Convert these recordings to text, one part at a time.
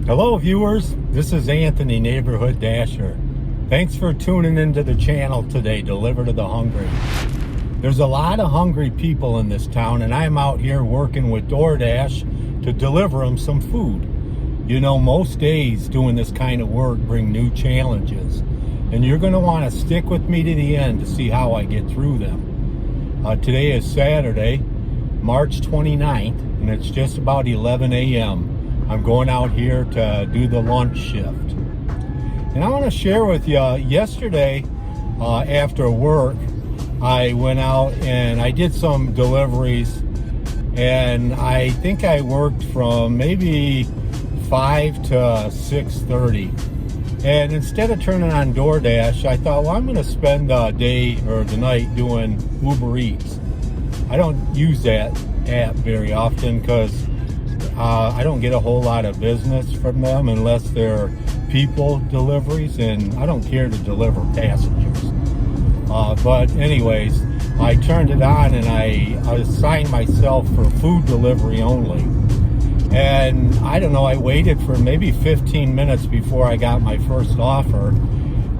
Hello viewers, this is Anthony, Neighborhood Dasher. Thanks for tuning into the channel today, Deliver to the Hungry. There's a lot of hungry people in this town, and I'm out here working with DoorDash to deliver them some food. You know, most days doing this kind of work bring new challenges, and you're going to want to stick with me to the end to see how I get through them. Today is Saturday, March 29th, and it's just about 11 a.m. I'm going out here to do the lunch shift. And I want to share with you, yesterday after work, I went out and I did some deliveries, and I think I worked from maybe 5 to 6:30. And instead of turning on DoorDash, I thought, well, I'm going to spend the day or the night doing Uber Eats. I don't use that app very often because I don't get a whole lot of business from them unless they're people deliveries, and I don't care to deliver passengers. But anyways, I turned it on and I assigned myself for food delivery only. And I don't know, I waited for maybe 15 minutes before I got my first offer.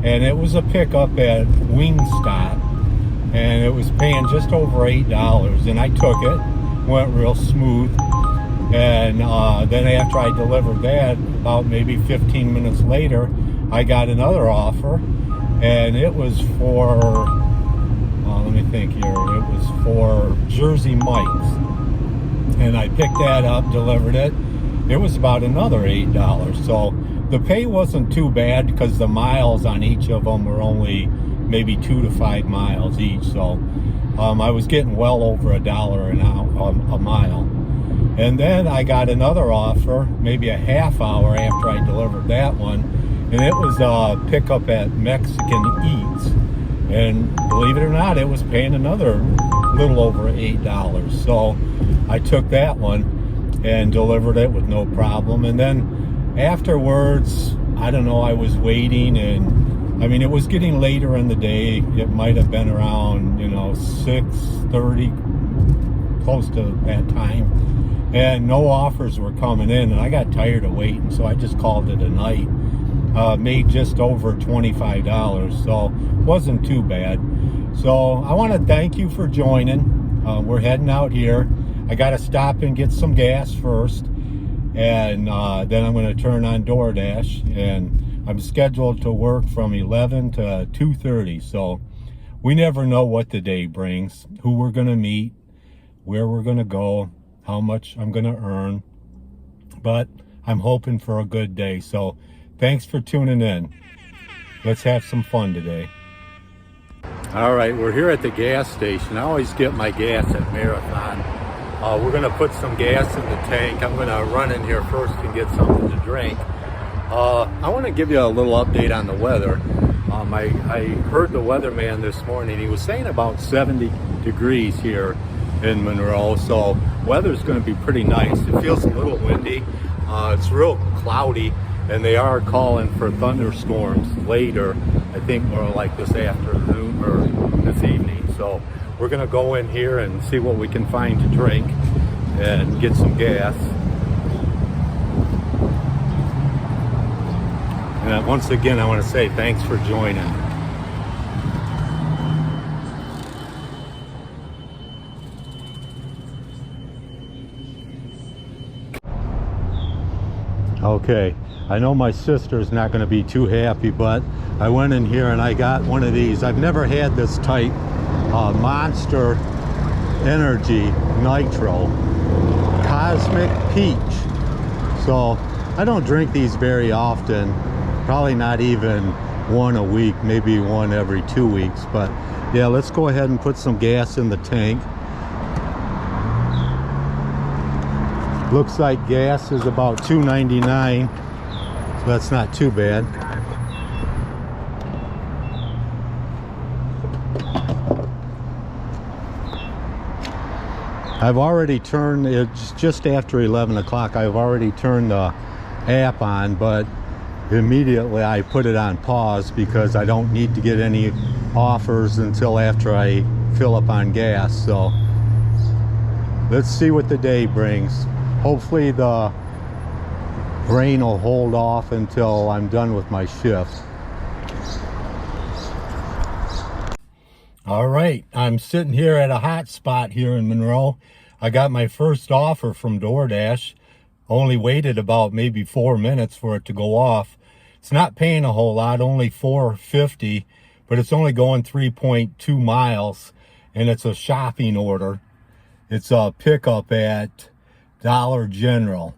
And it was a pickup at Wingstop. And it was paying just over $8. And I took it, went real smooth. And then after I delivered that, about maybe 15 minutes later, I got another offer, and it was for, let me think here, it was for Jersey Mike's. And I picked that up, delivered it. It was about another $8. So the pay wasn't too bad because the miles on each of them were only maybe 2 to 5 miles each. So I was getting well over $1 a mile. And then I got another offer, maybe a half hour after I delivered that one, and it was a pickup at Mexican Eats. And believe it or not, it was paying another little over $8. So I took that one and delivered it with no problem. And then afterwards, I don't know, I was waiting, and I mean, it was getting later in the day. It might have been around, 6:30, close to that time. And no offers were coming in, and I got tired of waiting, so I just called it a night. Made just over $25, so wasn't too bad. So I want to thank you for joining. We're heading out here. I got to stop and get some gas first, and then I'm going to turn on DoorDash, and I'm scheduled to work from 11 to 2:30, so we never know what the day brings, who we're going to meet, where we're going to go, how much I'm going to earn, but I'm hoping for a good day. So thanks for tuning in. Let's have some fun today. All right, we're here at the gas station. I always get my gas at Marathon. We're going to put some gas in the tank. I'm going to run in here first and get something to drink. I want to give you a little update on the weather. I heard the weatherman this morning. He was saying about 70 degrees here in Monroe, so weather's going to be pretty nice. It feels a little windy. It's real cloudy, and they are calling for thunderstorms later, I think more like this afternoon or this evening. So we're going to go in here and see what we can find to drink and get some gas. And once again, I want to say thanks for joining. Okay, I know my sister's not going to be too happy, but I went in here and I got one of these. I've never had this type, Monster Energy Nitro Cosmic Peach. So I don't drink these very often, probably not even one a week, maybe one every 2 weeks. But yeah, let's go ahead and put some gas in the tank. Looks like gas is about $2.99, so that's not too bad. I've already turned, it's just after 11 o'clock, I've already turned the app on, but immediately I put it on pause because I don't need to get any offers until after I fill up on gas. So let's see what the day brings. Hopefully the Rain will hold off until I'm done with my shift. All right, I'm sitting here at a hot spot here in Monroe. I got my first offer from DoorDash. Only waited about maybe 4 minutes for it to go off. It's not paying a whole lot, only $4.50, but it's only going 3.2 miles, and it's a shopping order. It's a pickup at Dollar General.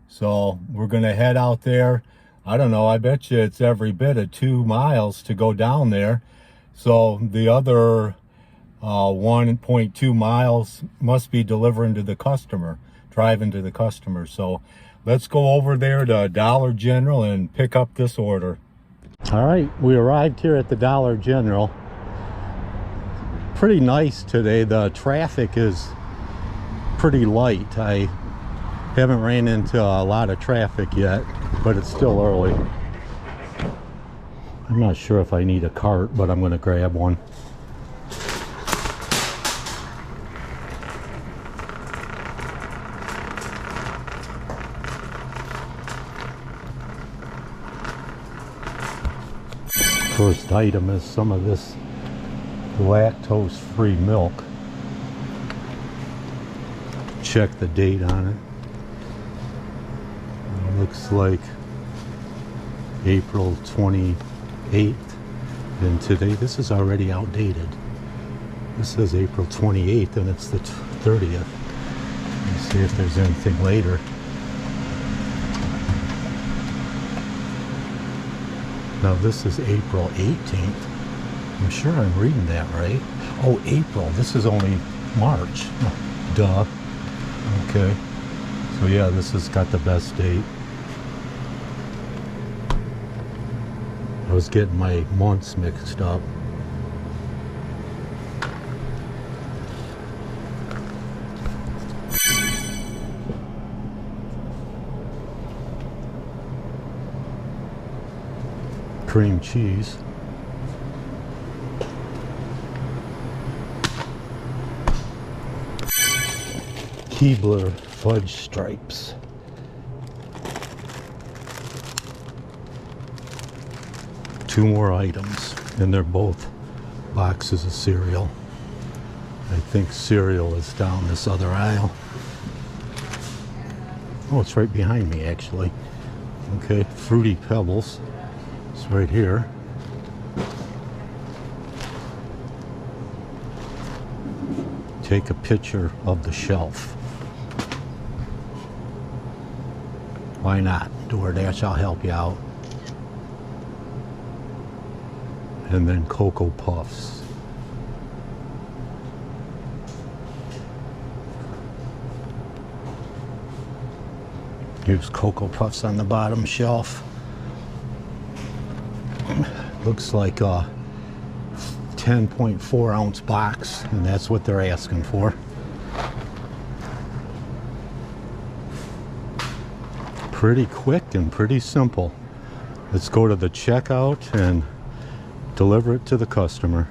So we're gonna head out there. I don't know, I bet you it's every bit of 2 miles to go down there. So the other 1.2 miles must be delivering to the customer, driving to the customer. So let's go over there to Dollar General and pick up this order. All right, we arrived here at the Dollar General. Pretty nice today. The traffic is pretty light. I haven't ran into a lot of traffic yet, but it's still early. I'm not sure if I need a cart, but I'm going to grab one. First item is some of this lactose-free milk. Check the date on it. It looks like April 28th. And today, this is already outdated. This says April 28th and it's the 30th. Let's see if there's anything later. Now this is April 18th. I'm sure I'm reading that right. Oh, April. This is only March. Oh, duh. Okay. So yeah, this has got the best date. I was getting my months mixed up. Cream cheese. Keebler fudge stripes. Two more items, and they're both boxes of cereal. I think cereal is down this other aisle. Oh, it's right behind me actually. Okay, Fruity Pebbles. It's right here. Take a picture of the shelf. Why not? DoorDash, I'll help you out. And then Cocoa Puffs. Here's Cocoa Puffs on the bottom shelf. Looks like a 10.4 ounce box, and that's what they're asking for. Pretty quick and pretty simple. Let's go to the checkout and deliver it to the customer.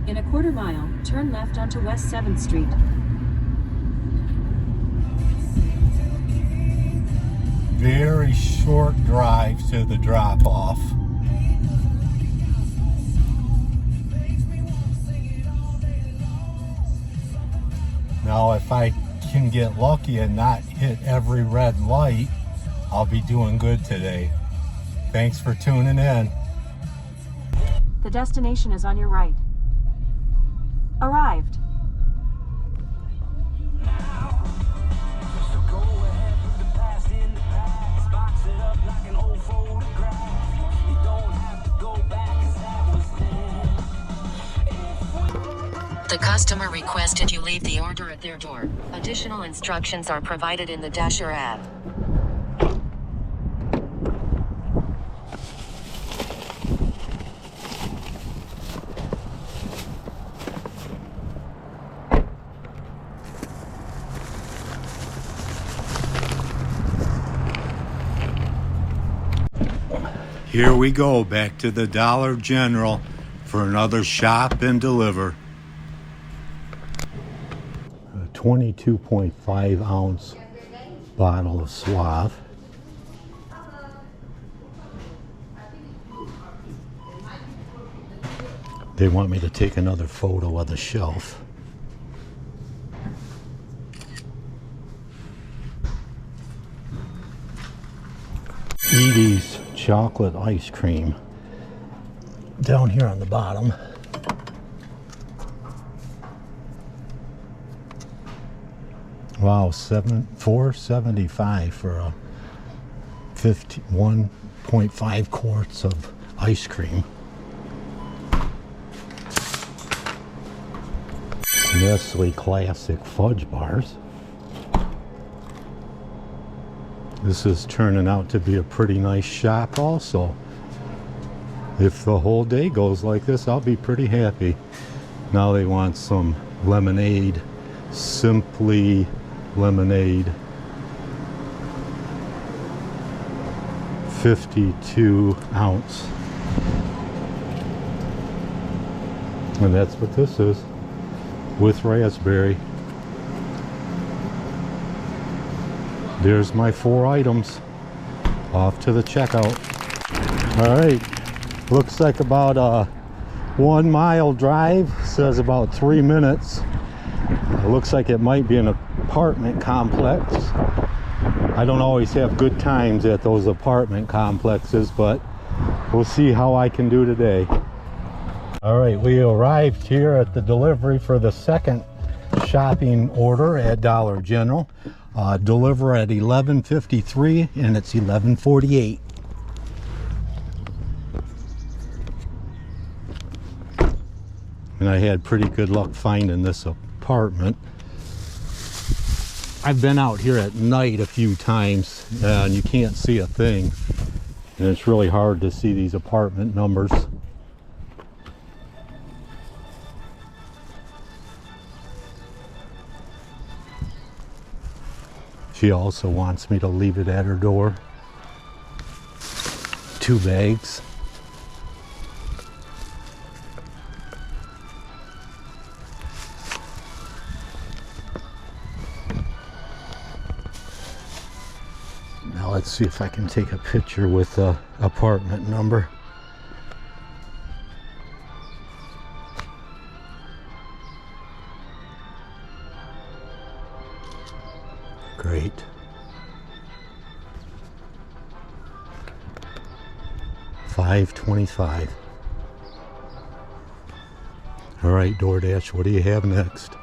In a quarter mile, turn left onto West 7th Street. Very short drive to the drop-off. Now, if I can get lucky and not hit every red light, I'll be doing good today. Thanks for tuning in. The destination is on your right. Arrived. The customer requested you leave the order at their door. Additional instructions are provided in the Dasher app. Here we go, back to the Dollar General for another shop and deliver. 22.5 ounce bottle of Suave. They want me to take another photo of the shelf. Edie's chocolate ice cream down here on the bottom. Wow, $4.75 for a 1.5 quarts of ice cream. Nestle Classic fudge bars. This is turning out to be a pretty nice shop also. If the whole day goes like this, I'll be pretty happy. Now they want some lemonade, Simply Lemonade, 52 ounce. And that's what this is, with raspberry. There's my 4 items. Off to the checkout. All right, looks like about a 1 mile drive. Says about 3 minutes. It looks like it might be an apartment complex. I don't always have good times at those apartment complexes, but we'll see how I can do today. All right, we arrived here at the delivery for the second shopping order at Dollar General. Deliver at 11:53 and it's 11:48. And I had pretty good luck finding this apartment. I've been out here at night a few times and you can't see a thing. And it's really hard to see these apartment numbers. She also wants me to leave it at her door. 2 bags. Now let's see if I can take a picture with the apartment number. Great. $5.25. All right, DoorDash, what do you have next?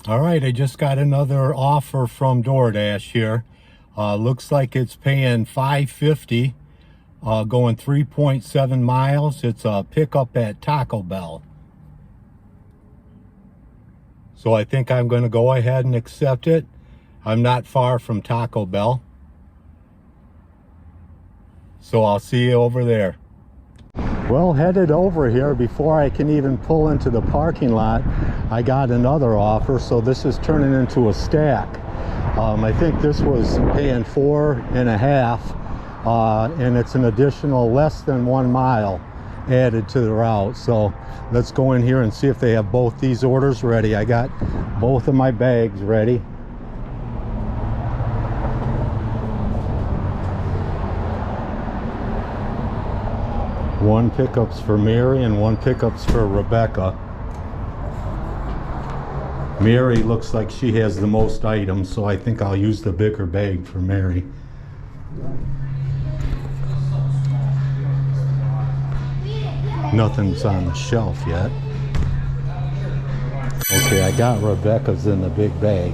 All right, I just got another offer from DoorDash here. Looks like it's paying $5.50, going 3.7 miles. It's a pickup at Taco Bell. So I think I'm going to go ahead and accept it. I'm not far from Taco Bell. So I'll see you over there. Well, headed over here, before I can even pull into the parking lot, I got another offer. So this is turning into a stack. I think this was paying $4.50, and it's an additional less than 1 mile added to the route. So let's go in here and see if they have both these orders ready. I got both of my bags ready. One pickup's for Mary and one pickup's for Rebecca. Mary looks like she has the most items, so I think I'll use the bigger bag for Mary. Nothing's on the shelf yet. Okay, I got Rebecca's in the big bag.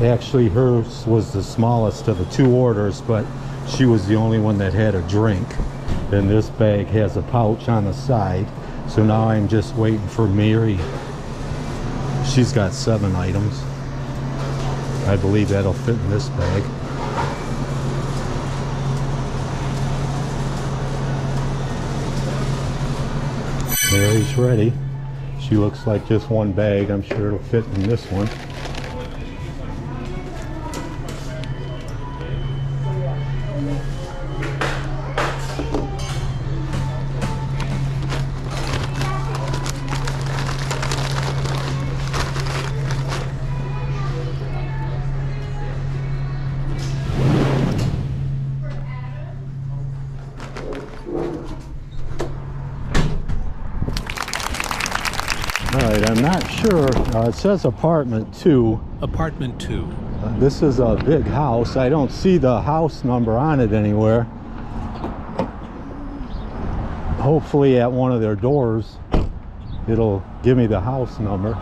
Actually, hers was the smallest of the 2 orders, but she was the only one that had a drink. And this bag has a pouch on the side. So now I'm just waiting for Mary. She's got 7 items. I believe that'll fit in this bag. Mary's ready. She looks like just 1 bag. I'm sure it'll fit in this one. All right, I'm not sure. It says apartment 2. Apartment 2. This is a big house. I don't see the house number on it anywhere. Hopefully at one of their doors it'll give me the house number.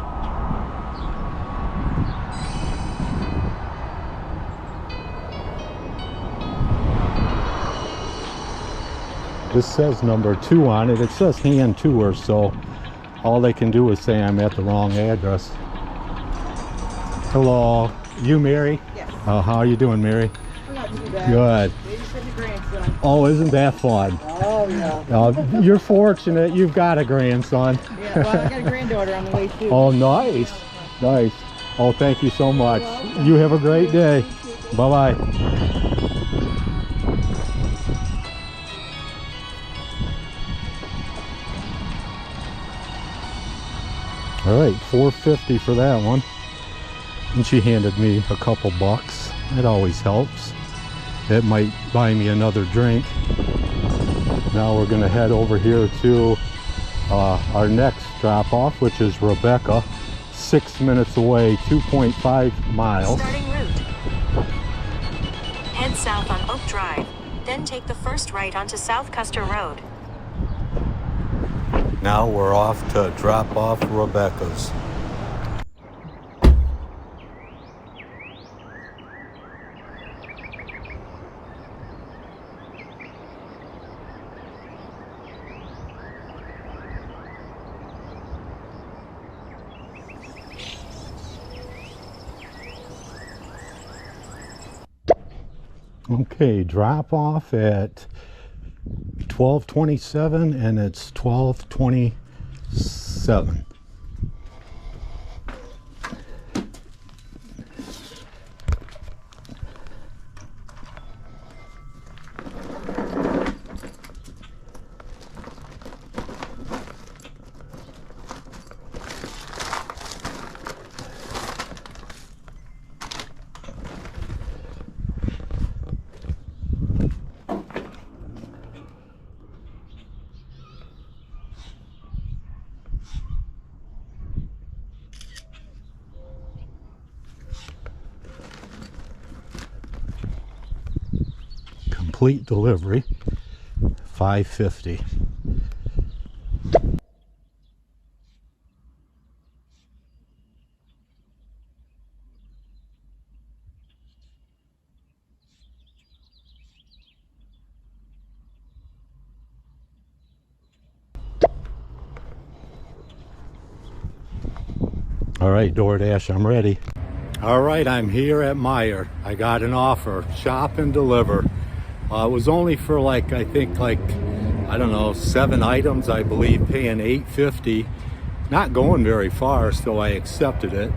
This says number 2 on it. It says hand tour, so all they can do is say I'm at the wrong address. Hello, you Mary? Yes. How are you doing, Mary? Not too bad. Good. Babysitting the grandson. Oh, isn't that fun? Oh, yeah. You're fortunate. You've got a grandson. Yeah, well, I got a granddaughter on the way, too. Oh, nice. Nice. Oh, thank you so much. You have a great day. Bye-bye. All right, $4.50 for that one. And she handed me a couple bucks. It always helps. It might buy me another drink. Now we're gonna head over here to our next drop-off, which is Rebecca. 6 minutes away, 2.5 miles. Starting route. Head south on Oak Drive, then take the first right onto South Custer Road. Now we're off to drop off Rebecca's. Okay, drop off at 12:27 and it's 12:27. Complete delivery, $5.50. All right, DoorDash, I'm ready. All right, I'm here at Meijer. I got an offer, shop and deliver. It was only for I think I don't know, 7 items, I believe, paying $8.50. Not going very far, so I accepted it.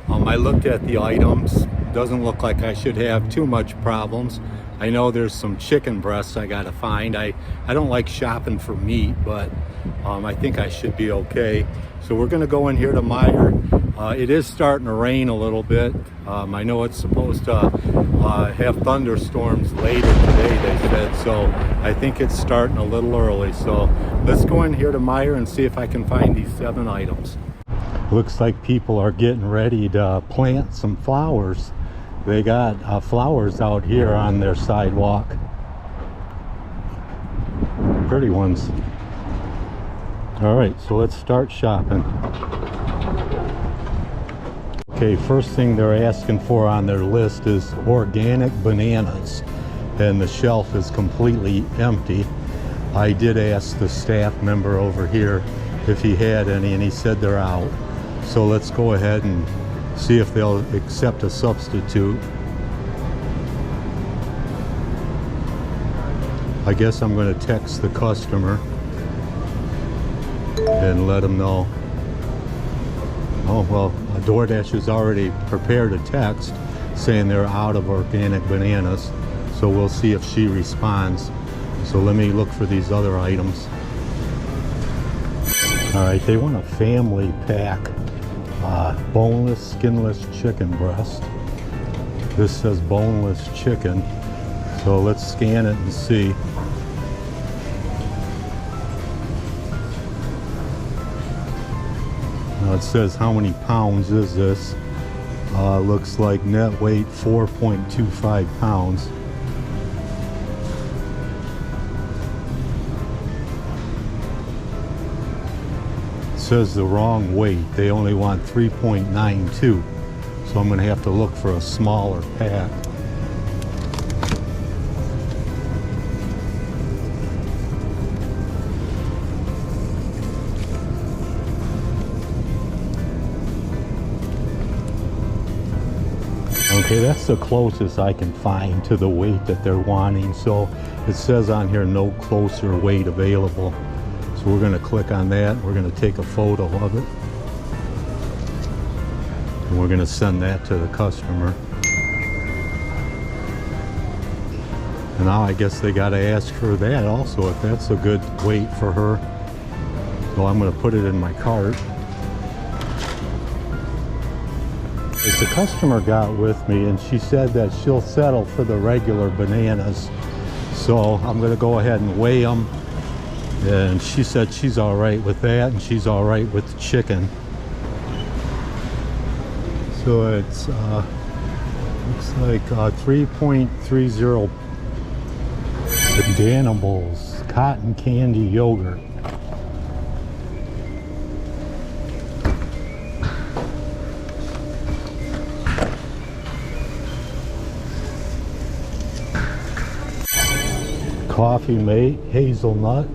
I looked at the items. Doesn't look like I should have too much problems. I know there's some chicken breasts I gotta find. I don't like shopping for meat, but I think I should be okay. So we're gonna go in here to Meijer. It is starting to rain a little bit. I know it's supposed to have thunderstorms later today, they said, so I think it's starting a little early. So let's go in here to Meijer and see if I can find these 7 items. Looks like people are getting ready to plant some flowers. They got flowers out here on their sidewalk. Pretty ones. All right, so let's start shopping. Okay, first thing they're asking for on their list is organic bananas, and the shelf is completely empty. I did ask the staff member over here if he had any, and he said they're out. So let's go ahead and see if they'll accept a substitute. I guess I'm going to text the customer and let them know. Oh, well, DoorDash has already prepared a text saying they're out of organic bananas. So we'll see if she responds. So let me look for these other items. All right, they want a family pack. Boneless, skinless chicken breast. This says boneless chicken. So let's scan it and see. Now it says how many pounds is this. Looks like net weight 4.25 pounds. It says the wrong weight. They only want 3.92. So I'm going to have to look for a smaller pack. Okay, that's the closest I can find to the weight that they're wanting. So it says on here no closer weight available. So we're going to click on that. We're going to take a photo of it. And we're going to send that to the customer. And now I guess they got to ask her that also, if that's a good weight for her. So I'm going to put it in my cart. The customer got with me and she said that she'll settle for the regular bananas. So I'm going to go ahead and weigh them. And she said she's all right with that, and she's all right with the chicken. So it's looks like 3.30 Danimals cotton candy yogurt. Coffee Mate hazelnut,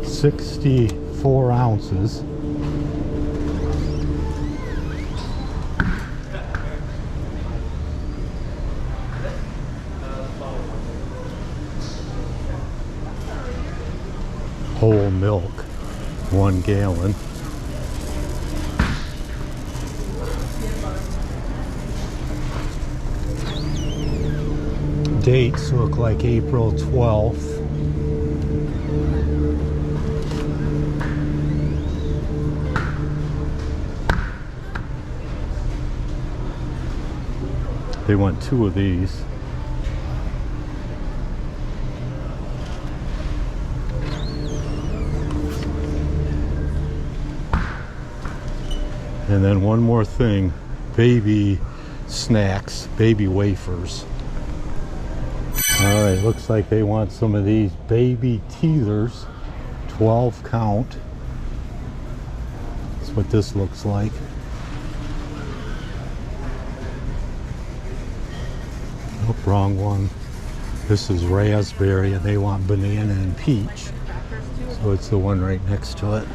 64 ounces. Whole milk, 1 gallon. Dates look like April 12th. They want 2 of these. And then one more thing, baby snacks, baby wafers. All right, looks like they want some of these baby teethers, 12 count. That's what this looks like. Oh, wrong one. This is raspberry and they want banana and peach. So it's the one right next to it.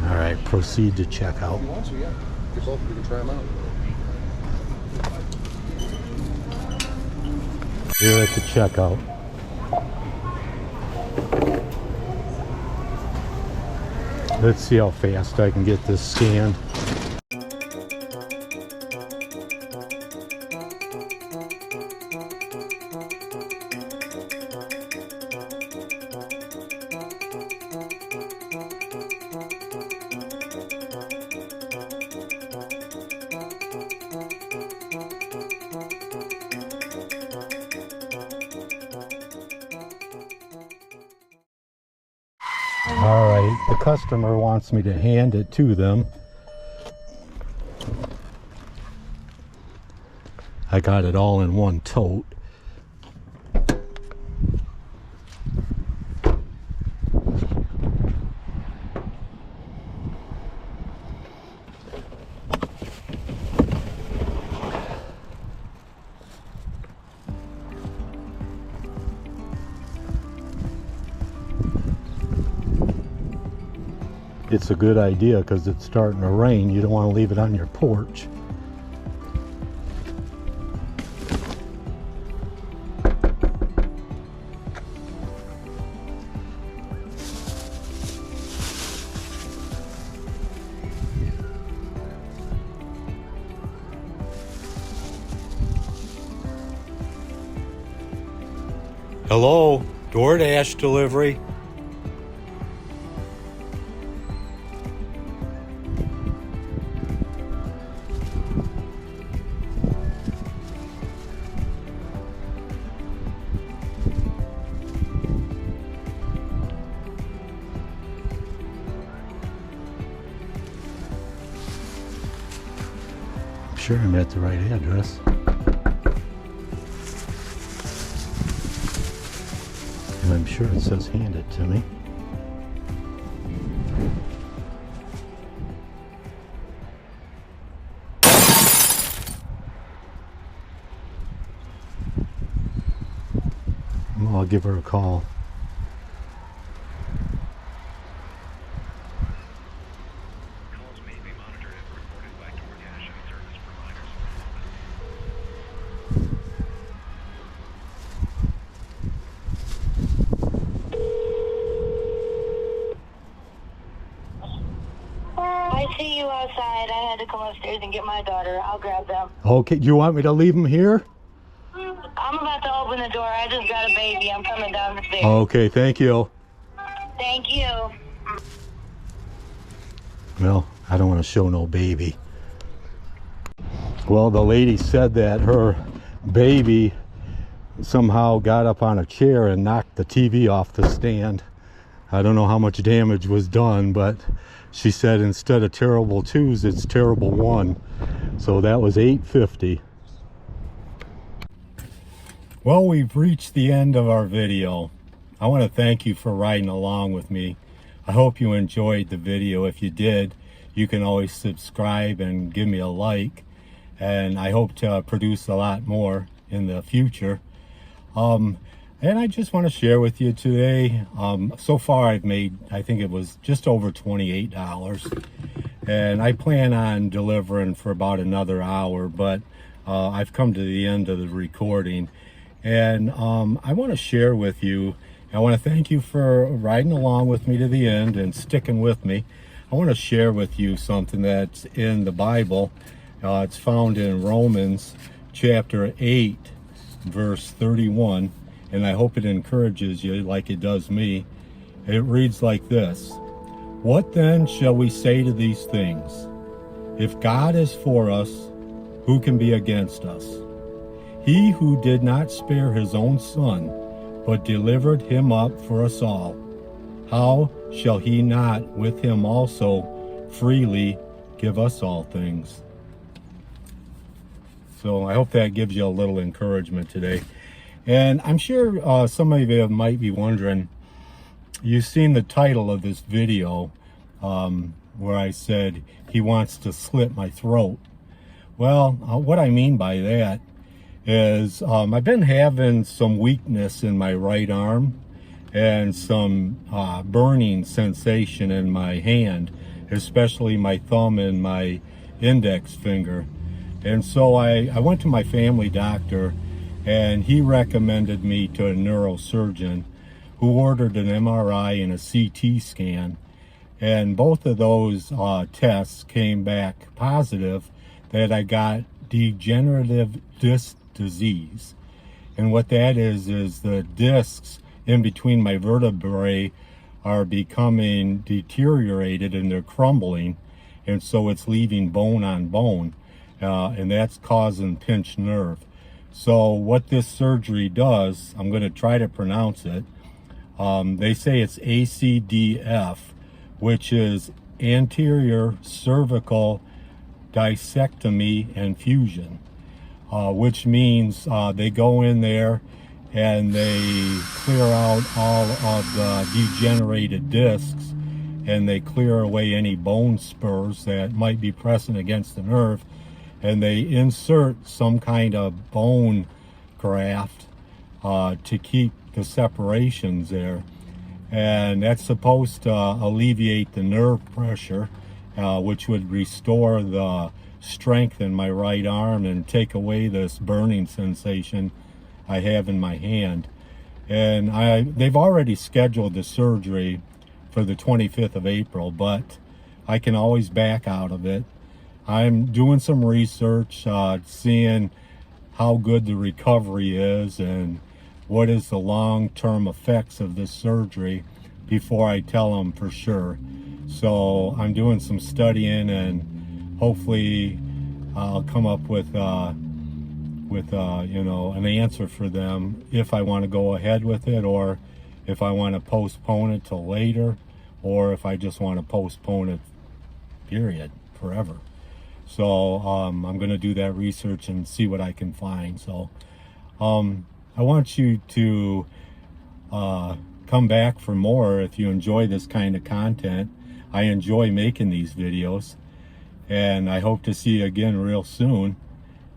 All right, proceed to checkout. Yeah, we can try them out. Here at the checkout. Let's see how fast I can get this scanned. All right, the customer wants me to hand it to them. I got it all in one tote. It's a good idea because it's starting to rain. You don't want to leave it on your porch. Hello, DoorDash delivery. sure I'm at the right address. And I'm sure it says hand it to me. Well, I'll give her a call. Calls may be monitored and recorded by DoorDash and service providers. I see you outside. I had to come upstairs and get my daughter. I'll grab them. Okay, you want me to leave them here? I'm about to open the door. I just got a baby. I'm coming down the stairs. Okay, thank you. Thank you. Well, I don't want to show no baby. Well, the lady said that her baby somehow got up on a chair and knocked the TV off the stand. I don't know how much damage was done, but she said instead of terrible twos, it's terrible one. So that was $8.50. Well, we've reached the end of our video. I want to thank you for riding along with me. I hope you enjoyed the video. If you did, you can always subscribe and give me a like. And I hope to produce a lot more in the future. And I just want to share with you today, so far I've made, I think it was just over $28. And I plan on delivering for about another hour, but I've come to the end of the recording. And I want to share with you, I want to thank you for riding along with me to the end and sticking with me. I want to share with you something that's in the Bible. It's found in Romans chapter 8, verse 31. And I hope it encourages you like it does me. It reads like this: "What then shall we say to these things? If God is for us, who can be against us? He who did not spare his own son, but delivered him up for us all, how shall he not with him also freely give us all things?" So I hope that gives you a little encouragement today. And I'm sure some of you might be wondering, you've seen the title of this video where I said he wants to slit my throat. Well, what I mean by that is I've been having some weakness in my right arm and some burning sensation in my hand, especially my thumb and my index finger. And so I went to my family doctor, and he recommended me to a neurosurgeon who ordered an MRI and a CT scan. And both of those tests came back positive that I got degenerative disc disease. And what that is the discs in between my vertebrae are becoming deteriorated and they're crumbling. And so it's leaving bone on bone. And that's causing pinched nerve. So what this surgery does, I'm going to try to pronounce it. They say it's ACDF, which is anterior cervical discectomy and fusion, which means they go in there and they clear out all of the degenerated discs, and they clear away any bone spurs that might be pressing against the nerve, and they insert some kind of bone graft to keep the separations there. And that's supposed to alleviate the nerve pressure, which would restore the strength in my right arm and take away this burning sensation I have in my hand. And they've already scheduled the surgery for the 25th of April, but I can always back out of it. I'm doing some research, seeing how good the recovery is and what is the long-term effects of this surgery before I tell them for sure. So I'm doing some studying, and hopefully I'll come up with you know, an answer for them if I want to go ahead with it, or if I want to postpone it till later, or if I just want to postpone it, period, forever. So I'm going to do that research and see what I can find. So I want you to come back for more if you enjoy this kind of content. I enjoy making these videos, and I hope to see you again real soon.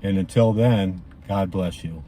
And until then, God bless you.